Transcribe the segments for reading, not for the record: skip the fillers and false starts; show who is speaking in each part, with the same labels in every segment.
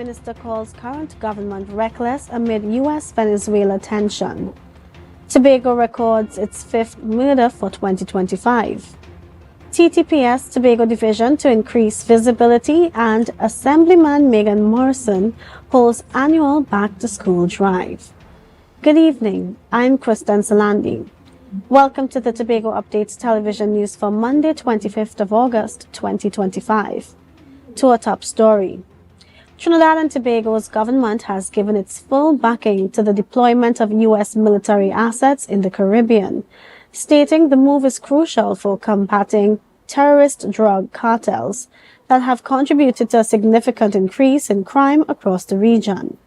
Speaker 1: Minister calls current government reckless amid U.S.-Venezuela tension. Tobago records its fifth murder for 2025. TTPS Tobago Division to increase visibility, and Assemblyman Megan Morrison holds annual back-to-school drive. Good evening, I'm Kristen Salandi. Welcome to the Tobago Updates television news for Monday, 25th of August, 2025. To our top story. Trinidad and Tobago's government has given its full backing to the deployment of U.S. military assets in the Caribbean, stating the move is crucial for combating terrorist drug cartels that have contributed to a significant increase in crime across the region.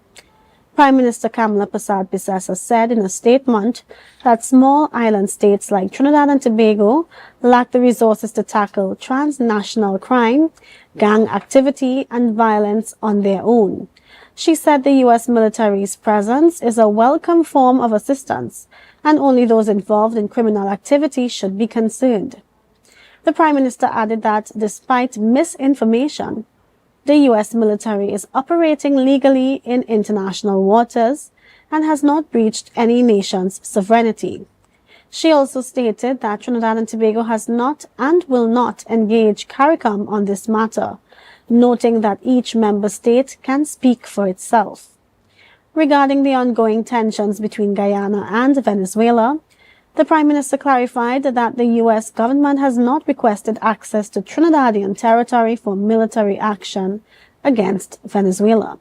Speaker 1: Prime Minister Kamala Persad-Bissessar said in a statement that small island states like Trinidad and Tobago lack the resources to tackle transnational crime, gang activity, and violence on their own. She said the U.S. military's presence is a welcome form of assistance, and only those involved in criminal activity should be concerned. The Prime Minister added that despite misinformation, the U.S. military is operating legally in international waters and has not breached any nation's sovereignty. She also stated that Trinidad and Tobago has not and will not engage CARICOM on this matter, noting that each member state can speak for itself. Regarding the ongoing tensions between Guyana and Venezuela, the Prime Minister clarified that the U.S. government has not requested access to Trinidadian territory for military action against Venezuela.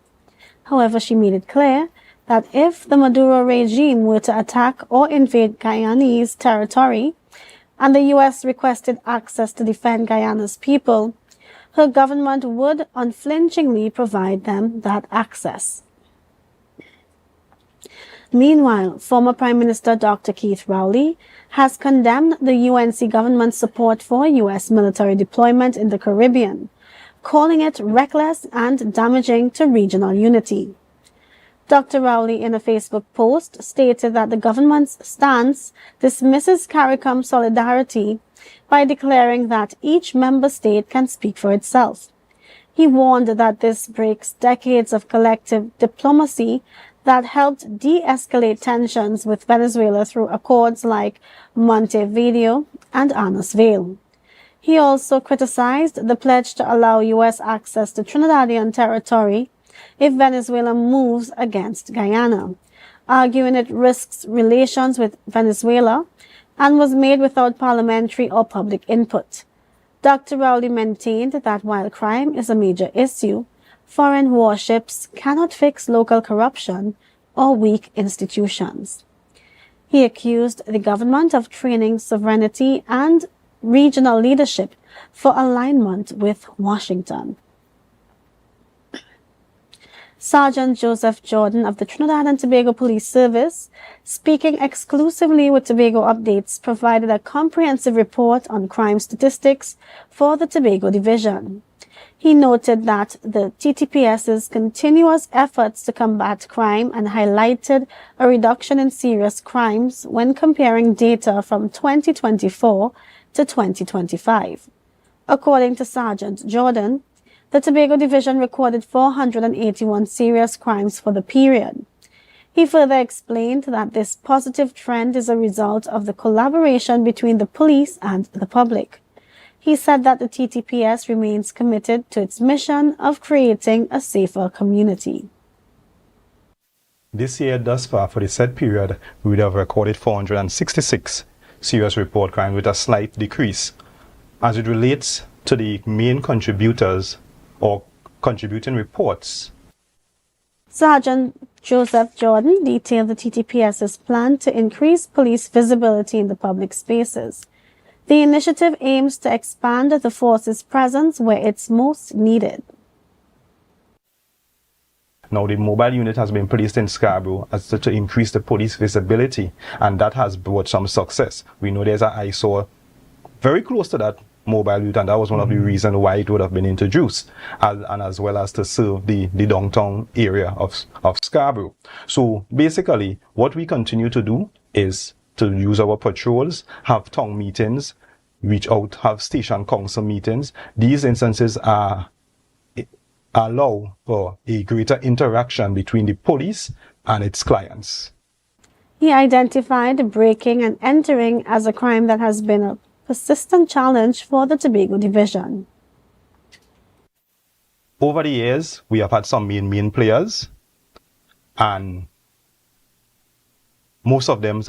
Speaker 1: However, she made it clear that if the Maduro regime were to attack or invade Guyanese territory and the U.S. requested access to defend Guyana's people, her government would unflinchingly provide them that access. Meanwhile, former Prime Minister Dr. Keith Rowley has condemned the UNC government's support for U.S. military deployment in the Caribbean, calling it reckless and damaging to regional unity. Dr. Rowley, in a Facebook post, stated that the government's stance dismisses CARICOM solidarity by declaring that each member state can speak for itself. He warned that this breaks decades of collective diplomacy that helped de-escalate tensions with Venezuela through accords like Montevideo and Annis Vale. He also criticized the pledge to allow U.S. access to Trinidadian territory if Venezuela moves against Guyana, arguing it risks relations with Venezuela and was made without parliamentary or public input. Dr. Rowley maintained that while crime is a major issue, foreign warships cannot fix local corruption or weak institutions. He accused the government of training sovereignty and regional leadership for alignment with Washington. Sergeant Joseph Jordan of the Trinidad and Tobago Police Service, speaking exclusively with Tobago Updates, provided a comprehensive report on crime statistics for the Tobago Division. He noted that the TTPS's continuous efforts to combat crime and highlighted a reduction in serious crimes when comparing data from 2024 to 2025. According to Sergeant Jordan, the Tobago Division recorded 481 serious crimes for the period. He further explained that this positive trend is a result of the collaboration between the police and the public. He said that the TTPS remains committed to its mission of creating a safer community.
Speaker 2: This year, thus far, for the said period, we would have recorded 466 serious report crimes with a slight decrease. As it relates to the main contributors or contributing reports,
Speaker 1: Sergeant Joseph Jordan detailed the TTPS's plan to increase police visibility in the public spaces. The initiative aims to expand the force's presence where it's most needed.
Speaker 2: Now, the mobile unit has been placed in Scarborough to increase the police visibility, and that has brought some success. We know there's an eyesore very close to that mobile unit, and that was one of the reasons why it would have been introduced, and as well as to serve the downtown area of Scarborough. So basically, what we continue to do is to use our patrols, have town meetings, reach out, have station council meetings. These instances are allow for a greater interaction between the police and its clients.
Speaker 1: He identified breaking and entering as a crime that has been a persistent challenge for the Tobago Division.
Speaker 2: Over the years, we have had some main players, and most of them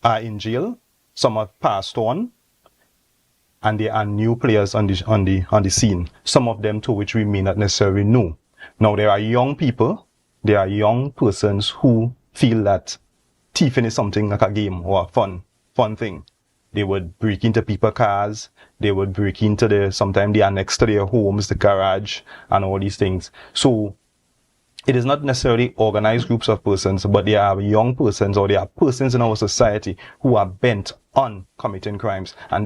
Speaker 2: are in jail. Some have passed on, and there are new players on the scene. Some of them to which we may not necessarily know. Now, there are young people, there are young persons who feel that thieving is something like a game or a fun thing. They would break into people's cars, they would break into sometimes they are next to their homes, the garage, and all these things. So it is not necessarily organized groups of persons, but there are young persons or there are persons in our society who are bent on committing crimes. And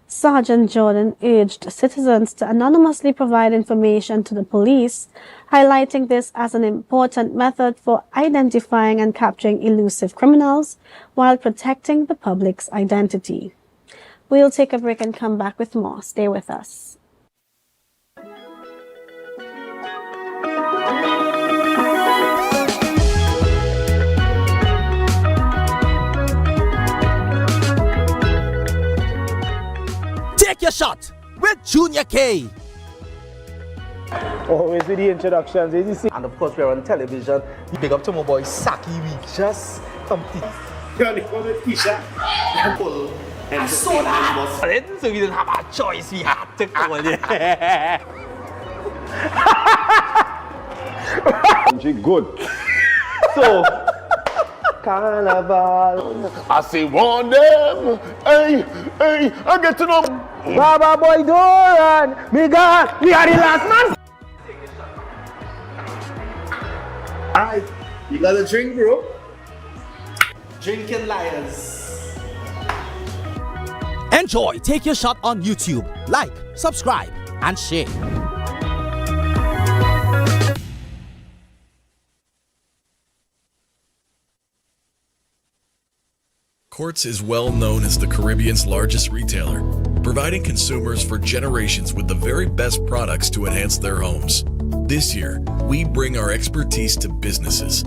Speaker 1: Sergeant Jordan urged citizens to anonymously provide information to the police, highlighting this as an important method for identifying and capturing elusive criminals while protecting the public's identity. We'll take a break and come back with more. Stay with us.
Speaker 3: Take your shot with Junior K.
Speaker 4: Always with the introductions, as you see.
Speaker 3: And of course, we're on television. Big up to my boy Saki. We just complete.
Speaker 5: I saw that.
Speaker 3: So we didn't have a choice. We had to call it.
Speaker 4: Good. So, Carnival.
Speaker 5: I say, warn them. Hey, I get to know.
Speaker 4: Baba boy Doran. Me God, we are the last man.
Speaker 5: Alright, you got a drink, bro?
Speaker 3: Drinking liars. Enjoy. Take your shot on YouTube. Like, subscribe, and share.
Speaker 6: Quartz is well known as the Caribbean's largest retailer, providing consumers for generations with the very best products to enhance their homes. This year, we bring our expertise to businesses.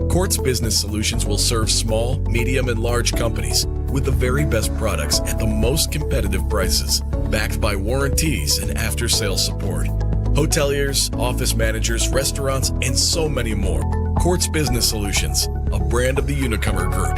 Speaker 6: Quartz Business Solutions will serve small, medium, and large companies with the very best products at the most competitive prices, backed by warranties and after-sales support. Hoteliers, office managers, restaurants, and so many more. Quartz Business Solutions, a brand of the Unicomer Group.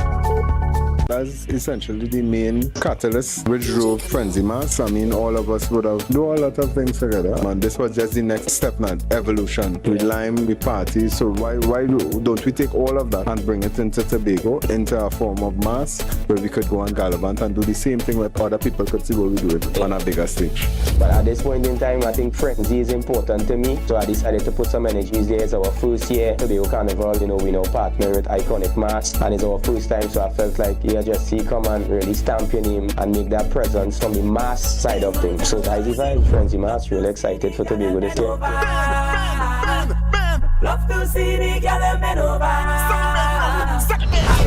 Speaker 7: That's essentially the main catalyst which drove Frenzy Mass. I mean, all of us would have done a lot of things together. And this was just the next step, man. Evolution. We lime, we party. So why don't we take all of that and bring it into Tobago, into a form of mass where we could go on Gallivant and do the same thing where other people could see what we do it on a bigger stage.
Speaker 4: But at this point in time, I think Frenzy is important to me. So I decided to put some energies there. It's our first year Tobago Carnival. You know, we now partner with Iconic Mass. And it's our first time, so I felt like, yeah, just see, come and really stamp your name and make that presence from the mass side of things. So guys, if I'm Frenzy Mass, really excited for Tobago this year.
Speaker 8: Love to see the girl bend over. Hatch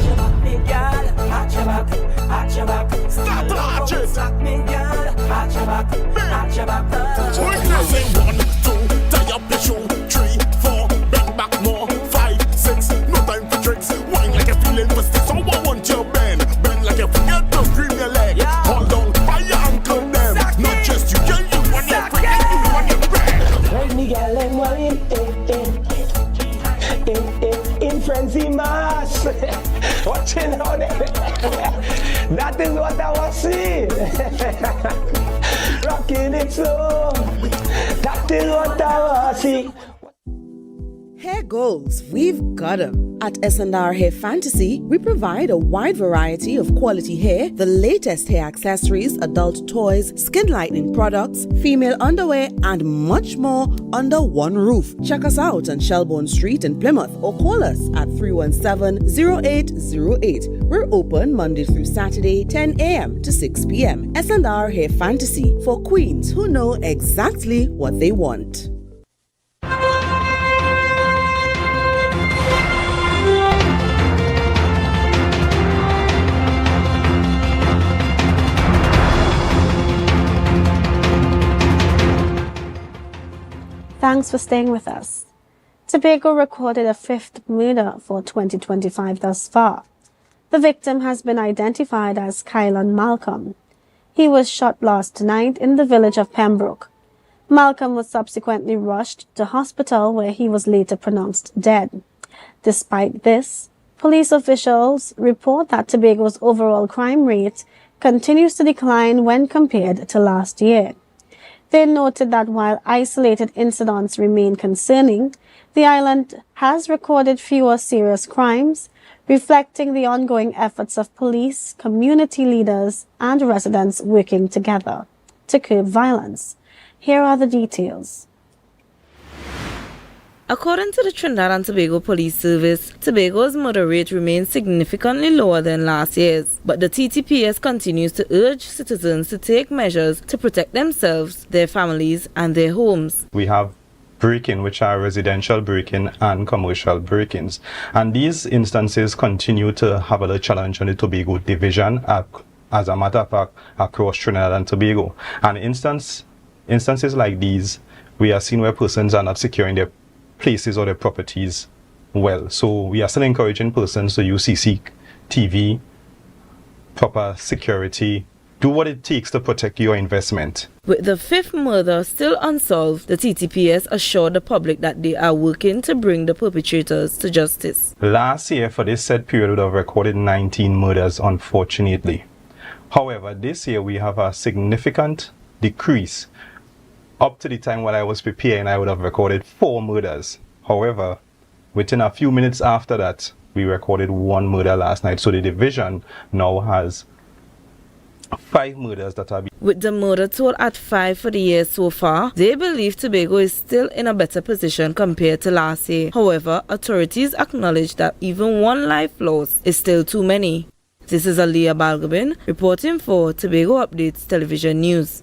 Speaker 8: your back, me girl. Hatch your back, hatch your back. Start to hatch it. Suck me girl. Hatch your back, hatch your back.
Speaker 5: Say 1, 2, tie up your shoe. 3, 4, bend back more. 5, 6, no time for tricks. Wine like a feeling for sticks. So I want your bend like a forget to scream your leg. Hold on by your ankle them. Not just you, girl, you want your friend, you want your friend.
Speaker 4: Let me girl and wine in Frenzy Mass. Watching out there. That is what I was seeing. Rocking it slow. That is what I was seeing.
Speaker 9: Hair goals, we've got 'em. At S&R Hair Fantasy, we provide a wide variety of quality hair, the latest hair accessories, adult toys, skin lightening products, female underwear, and much more under one roof. Check us out on Shelbourne Street in Plymouth or call us at 317-0808. We're open Monday through Saturday, 10 a.m. to 6 p.m. S&R Hair Fantasy for queens who know exactly what they want.
Speaker 1: Thanks for staying with us. Tobago recorded a fifth murder for 2025 thus far. The victim has been identified as Kylan Malcolm. He was shot last night in the village of Pembroke. Malcolm was subsequently rushed to hospital where he was later pronounced dead. Despite this, police officials report that Tobago's overall crime rate continues to decline when compared to last year. They noted that while isolated incidents remain concerning, the island has recorded fewer serious crimes, reflecting the ongoing efforts of police, community leaders, and residents working together to curb violence. Here are the details.
Speaker 10: According to the Trinidad and Tobago Police Service, Tobago's murder rate remains significantly lower than last year's, but the TTPS continues to urge citizens to take measures to protect themselves, their families, and their homes.
Speaker 2: We have break-in, which are residential break-in and commercial break-ins, and these instances continue to have a challenge on the Tobago division, as a matter of fact, across Trinidad and Tobago. And instances like these, we are seeing where persons are not securing their places or their properties well. So we are still encouraging persons to use CCTV, proper security, do what it takes to protect your investment.
Speaker 10: With the fifth murder still unsolved, the TTPS assured the public that they are working to bring the perpetrators to justice.
Speaker 2: Last year, for this said period, we would have recorded 19 murders, unfortunately. However, this year we have a significant decrease. Up to the time when I was preparing, I would have recorded 4 murders. However, within a few minutes after that, we recorded 1 murder last night. So the division now has 5 murders that are...
Speaker 10: With the murder toll at 5 for the year so far, they believe Tobago is still in a better position compared to last year. However, authorities acknowledge that even 1 life lost is still too many. This is Aliyah Balgobin reporting for Tobago Updates Television News.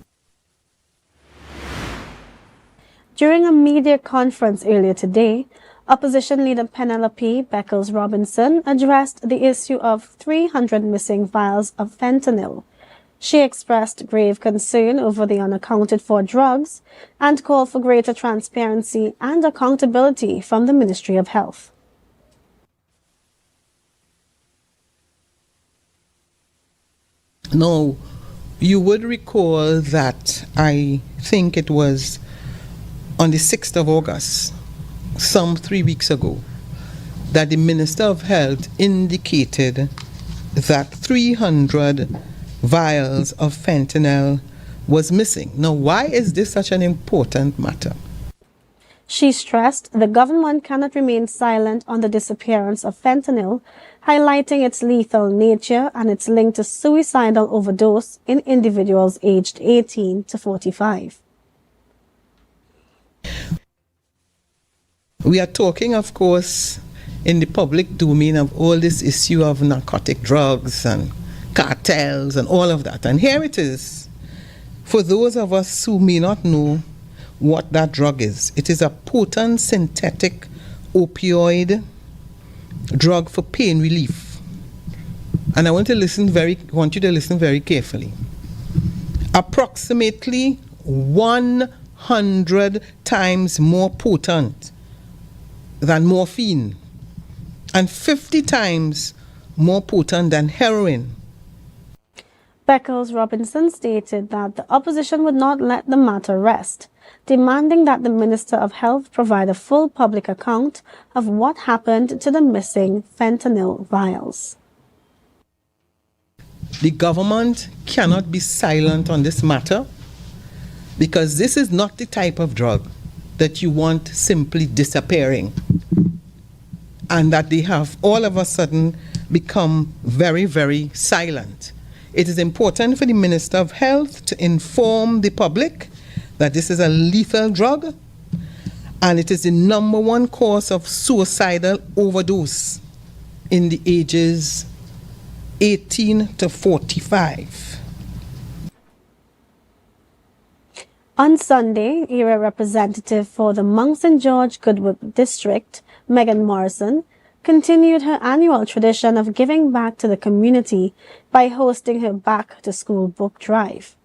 Speaker 1: During a media conference earlier today, Opposition leader Penelope Beckles-Robinson addressed the issue of 300 missing vials of fentanyl. She expressed grave concern over the unaccounted-for drugs and called for greater transparency and accountability from the Ministry of Health.
Speaker 11: Now, you would recall that I think it was on the 6th of August, some 3 weeks ago, that the Minister of Health indicated that 300 vials of fentanyl was missing. Now, why is this such an important matter?
Speaker 1: She stressed the government cannot remain silent on the disappearance of fentanyl, highlighting its lethal nature and its link to suicidal overdose in individuals aged 18 to 45.
Speaker 11: We are talking, of course, in the public domain of all this issue of narcotic drugs and cartels and all of that. And here it is. For those of us who may not know what that drug is, it is a potent synthetic opioid drug for pain relief. And I want you to listen very carefully. Approximately 100 times more potent than morphine and 50 times more potent than heroin.
Speaker 1: Beckles-Robinson stated that the opposition would not let the matter rest, demanding that the Minister of Health provide a full public account of what happened to the missing fentanyl vials.
Speaker 11: The government cannot be silent on this matter because this is not the type of drug that you want simply disappearing and that they have all of a sudden become very, very silent. It is important for the Minister of Health to inform the public that this is a lethal drug and it is the #1 cause of suicidal overdose in the ages 18 to 45.
Speaker 1: On Sunday, area representative for the Monks and George Goodwood District, Megan Morrison, continued her annual tradition of giving back to the community by hosting her Back to School book drive.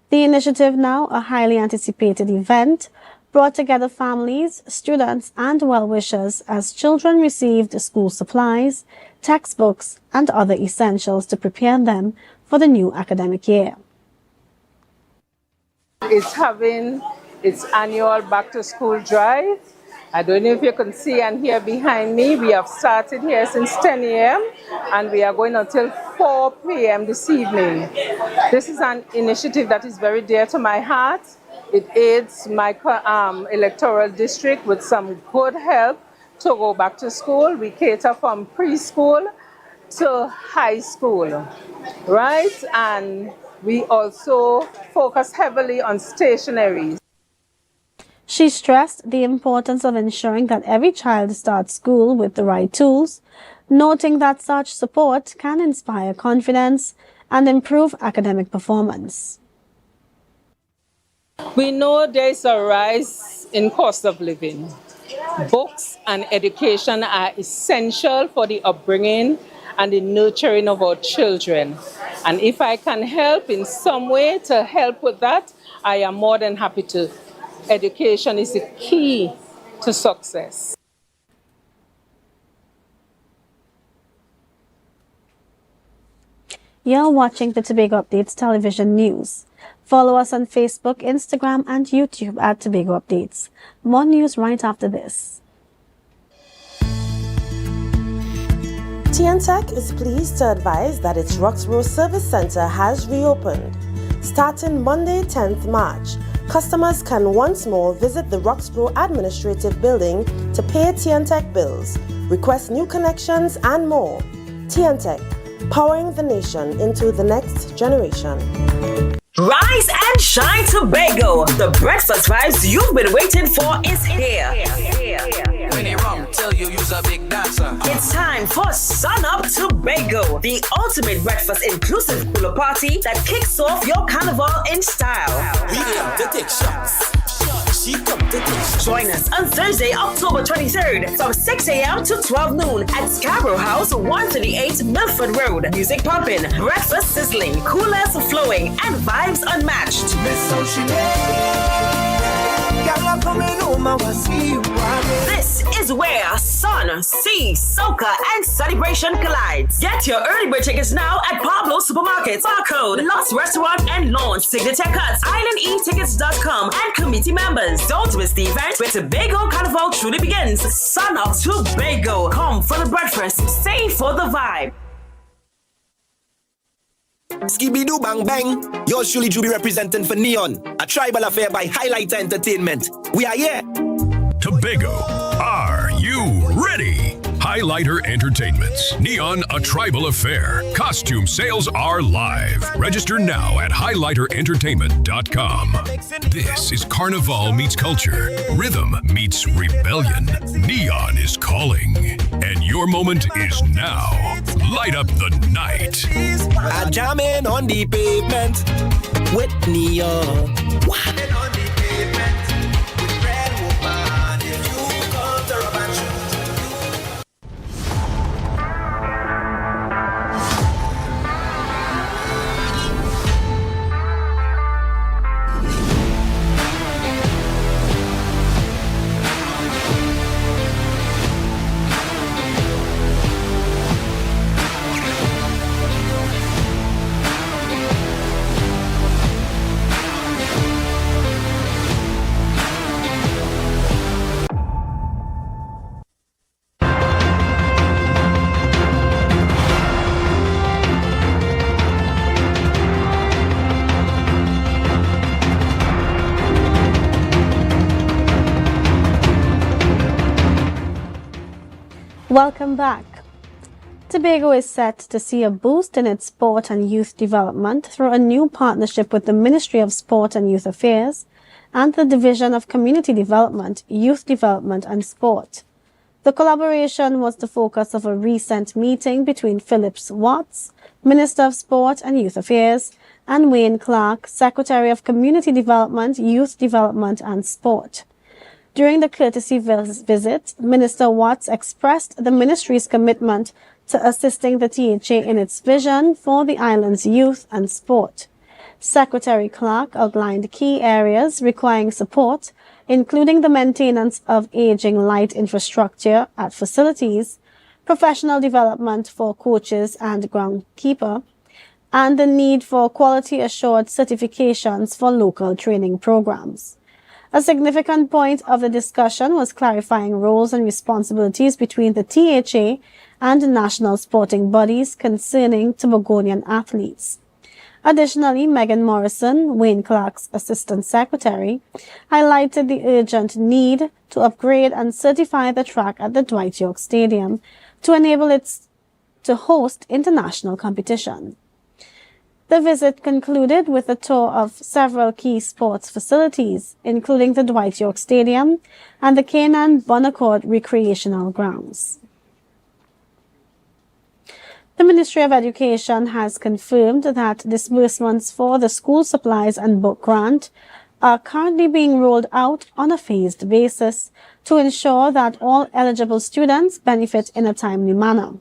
Speaker 1: The initiative, now a highly anticipated event, brought together families, students, and well-wishers as children received school supplies, textbooks, and other essentials to prepare them for the new academic year.
Speaker 12: It's having its annual back-to-school drive. I don't know if you can see and hear behind me, we have started here since 10 a.m. and we are going until 4 p.m. this evening. This is an initiative that is very dear to my heart. It aids my electoral district with some good help to go back to school. We cater from preschool to high school, right? And we also focus heavily on stationery.
Speaker 1: She stressed the importance of ensuring that every child starts school with the right tools, noting that such support can inspire confidence and improve academic performance.
Speaker 12: We know there is a rise in cost of living. Books and education are essential for the upbringing and the nurturing of our children. And if I can help in some way to help with that, I am more than happy to. Education is the key to success.
Speaker 1: You're watching the Tobago Updates television news. Follow us on Facebook, Instagram, and YouTube at Tobago Updates. More news right after this.
Speaker 9: TNTech is pleased to advise that its Roxborough Service Center has reopened. Starting Monday, 10th March, customers can once more visit the Roxborough Administrative Building to pay TNTech bills, request new connections, and more. TNTech, powering the nation into the next generation.
Speaker 13: Rise and shine, Tobago! The breakfast vibes you've been waiting for is here. It's time for Sun Up Tobago, the ultimate breakfast inclusive cooler party that kicks off your carnival in style.
Speaker 5: We come to take shots. She come to take shots.
Speaker 13: Join us on Thursday, October 23rd from 6 a.m. to 12 noon at Scarborough House, 138 Milford Road. Music pumping, breakfast sizzling, coolers flowing, and vibes unmatched. This is where sun, sea, soca, and celebration collides. Get your early bird tickets now at Pablo Supermarkets, Barcode, Lost Restaurant and Launch, Signature Cuts, IslandEtickets.com, and committee members. Don't miss the event where Tobago Carnival truly begins. Sun Up Tobago. Come for the breakfast, stay for the vibe.
Speaker 14: Skibidi bang bang, yours truly do be representing for Neon, a tribal affair by Highlight Entertainment. We are here.
Speaker 15: Tobago, are you ready? Highlighter Entertainments, Neon, a tribal affair. Costume sales are live. Register now at highlighterentertainment.com. This is Carnival meets culture. Rhythm meets rebellion. Neon is calling. And your moment is now. Light up the night.
Speaker 14: I jamming on the pavement with Neon.
Speaker 1: Welcome back. Tobago is set to see a boost in its sport and youth development through a new partnership with the Ministry of Sport and Youth Affairs and the Division of Community Development, Youth Development and Sport. The collaboration was the focus of a recent meeting between Phillips Watts, Minister of Sport and Youth Affairs, and Wayne Clark, Secretary of Community Development, Youth Development and Sport. During the courtesy visit, Minister Watts expressed the ministry's commitment to assisting the THA in its vision for the island's youth and sport. Secretary Clark outlined key areas requiring support, including the maintenance of aging light infrastructure at facilities, professional development for coaches and groundkeeper, and the need for quality-assured certifications for local training programs. A significant point of the discussion was clarifying roles and responsibilities between the THA and national sporting bodies concerning Tobagonian athletes. Additionally, Megan Morrison, Wayne Clark's Assistant Secretary, highlighted the urgent need to upgrade and certify the track at the Dwight York Stadium to enable it to host international competition. The visit concluded with a tour of several key sports facilities, including the Dwight York Stadium and the Canaan Bonaccord Recreational Grounds. The Ministry of Education has confirmed that disbursements for the school supplies and book grant are currently being rolled out on a phased basis to ensure that all eligible students benefit in a timely manner.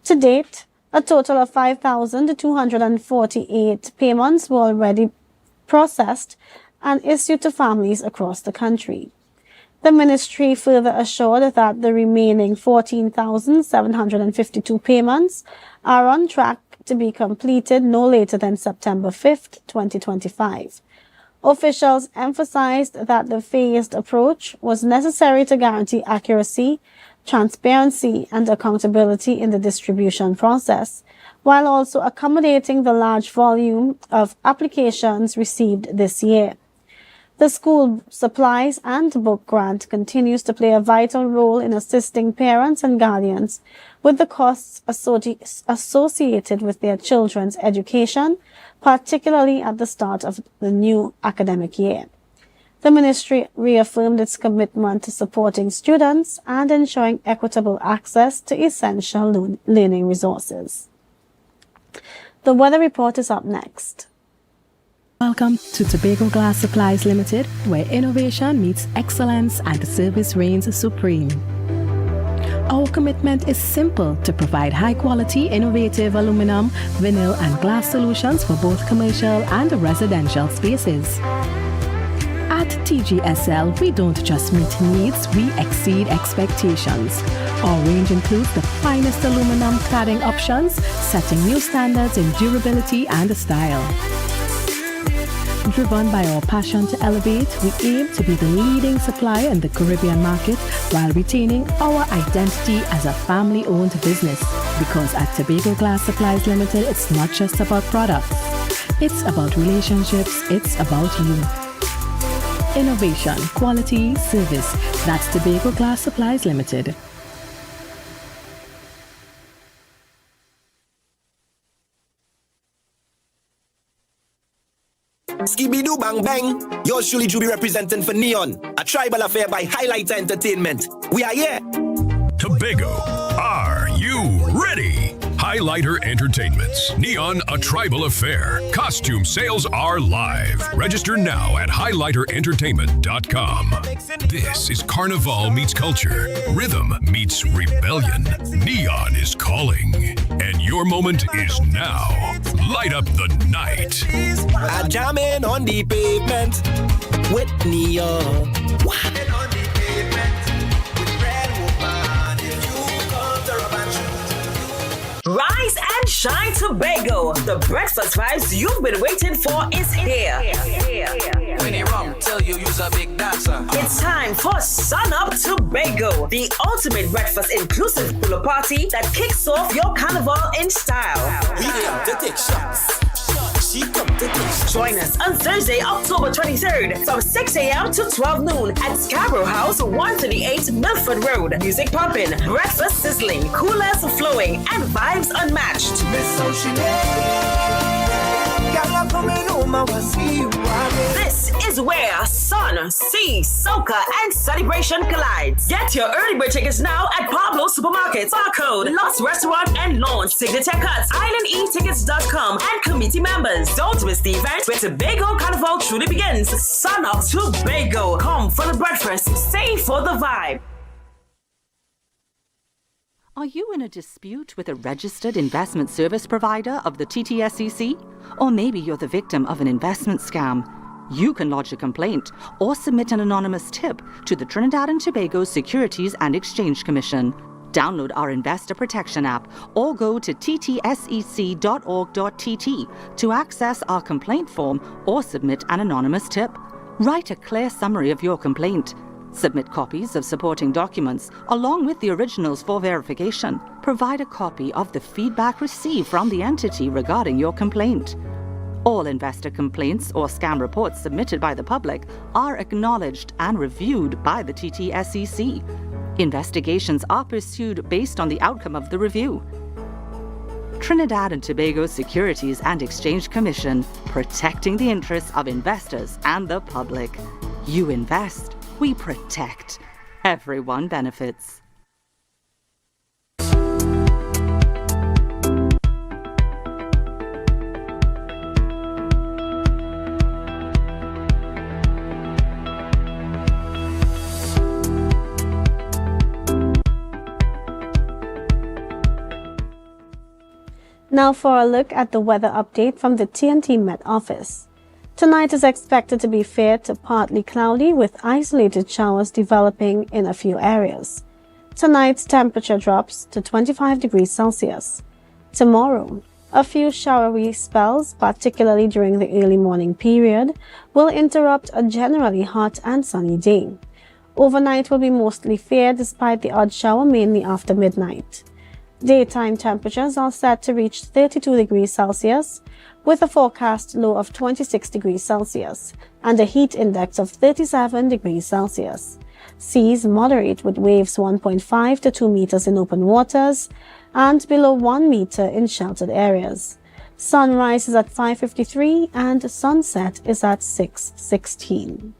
Speaker 1: To date, a total of 5,248 payments were already processed and issued to families across the country. The ministry further assured that the remaining 14,752 payments are on track to be completed no later than September 5th, 2025. Officials emphasized that the phased approach was necessary to guarantee accuracy, transparency, and accountability in the distribution process, while also accommodating the large volume of applications received this year. The school supplies and book grant continues to play a vital role in assisting parents and guardians with the costs associated with their children's education, particularly at the start of the new academic year. The ministry reaffirmed its commitment to supporting students and ensuring equitable access to essential learning resources. The weather report is up next.
Speaker 16: Welcome to Tobago Glass Supplies Limited, where innovation meets excellence and service reigns supreme. Our commitment is simple: to provide high-quality, innovative aluminum, vinyl, and glass solutions for both commercial and residential spaces. At TGSL, we don't just meet needs, we exceed expectations. Our range includes the finest aluminum cladding options, setting new standards in durability and style. Driven by our passion to elevate, we aim to be the leading supplier in the Caribbean market while retaining our identity as a family-owned business. Because at Tobago Glass Supplies Limited, it's not just about products. It's about relationships. It's about you. Innovation, quality, service. That's Tobago Glass Supplies Limited.
Speaker 14: Skibidi bang bang. Yours truly do be representing for Neon, a tribal affair by Highlighter Entertainment. We are here.
Speaker 15: Tobago, are you ready? Highlighter Entertainments, Neon, a tribal affair. Costume sales are live. Register now at highlighterentertainment.com. This is Carnival meets culture. Rhythm meets rebellion. Neon is calling. And your moment is now. Light up the night.
Speaker 14: I jamming on the pavement with Neon.
Speaker 13: Rise and shine, Tobago. The breakfast vibes you've been waiting for is here.
Speaker 17: When you rum, tell you you's a big dancer.
Speaker 13: It's time for Sun Up Tobago, the ultimate breakfast inclusive pool party that kicks off your carnival in style.
Speaker 17: We come to take shots. She come to take shots.
Speaker 13: Join us on Thursday, October 23rd from 6 a.m. to 12 noon at Scarborough House, 138 Milford Road. Music pumping, breakfast sizzling, coolers flowing, and vibes unmatched. This is where sun, sea, soca, and celebration collides. Get your early bird tickets now at Pablo Supermarkets, Barcode, Lost Restaurant and Lounge, Signature Cuts, IslandEtickets.com, and committee members. Don't miss the event where Tobago Carnival truly begins. Sun Up Tobago. Come for the breakfast, stay for the vibe.
Speaker 18: Are you in a dispute with a registered investment service provider of the TTSEC? Or maybe you're the victim of an investment scam? You can lodge a complaint or submit an anonymous tip to the Trinidad and Tobago Securities and Exchange Commission. Download our Investor Protection app or go to ttsec.org.tt to access our complaint form or submit an anonymous tip. Write a clear summary of your complaint. Submit copies of supporting documents along with the originals for verification. Provide a copy of the feedback received from the entity regarding your complaint. All investor complaints or scam reports submitted by the public are acknowledged and reviewed by the TTSEC. Investigations are pursued based on the outcome of the review. Trinidad and Tobago Securities and Exchange Commission, protecting the interests of investors and the public. You invest, we protect. Everyone benefits.
Speaker 1: Now for a look at the weather update from the TNT Met Office. Tonight is expected to be fair to partly cloudy with isolated showers developing in a few areas. Tonight's temperature drops to 25 degrees Celsius. Tomorrow, a few showery spells, particularly during the early morning period, will interrupt a generally hot and sunny day. Overnight will be mostly fair despite the odd shower mainly after midnight. Daytime temperatures are set to reach 32 degrees Celsius, with a forecast low of 26 degrees Celsius and a heat index of 37 degrees Celsius. Seas moderate with waves 1.5 to 2 meters in open waters and below 1 meter in sheltered areas. Sunrise is at 5:53 and sunset is at 6:16.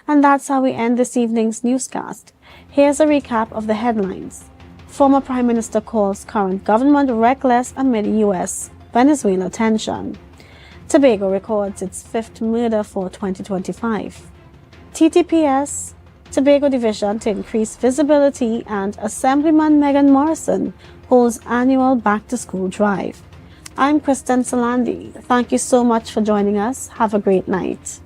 Speaker 1: And that's how we end this evening's newscast. Here's a recap of the headlines. Former Prime Minister calls current government reckless amid U.S.-Venezuela tension. Tobago records its 5th murder for 2025. TTPS, Tobago Division to increase visibility, and Assemblyman Megan Morrison holds annual back-to-school drive. I'm Kristen Salandi. Thank you so much for joining us. Have a great night.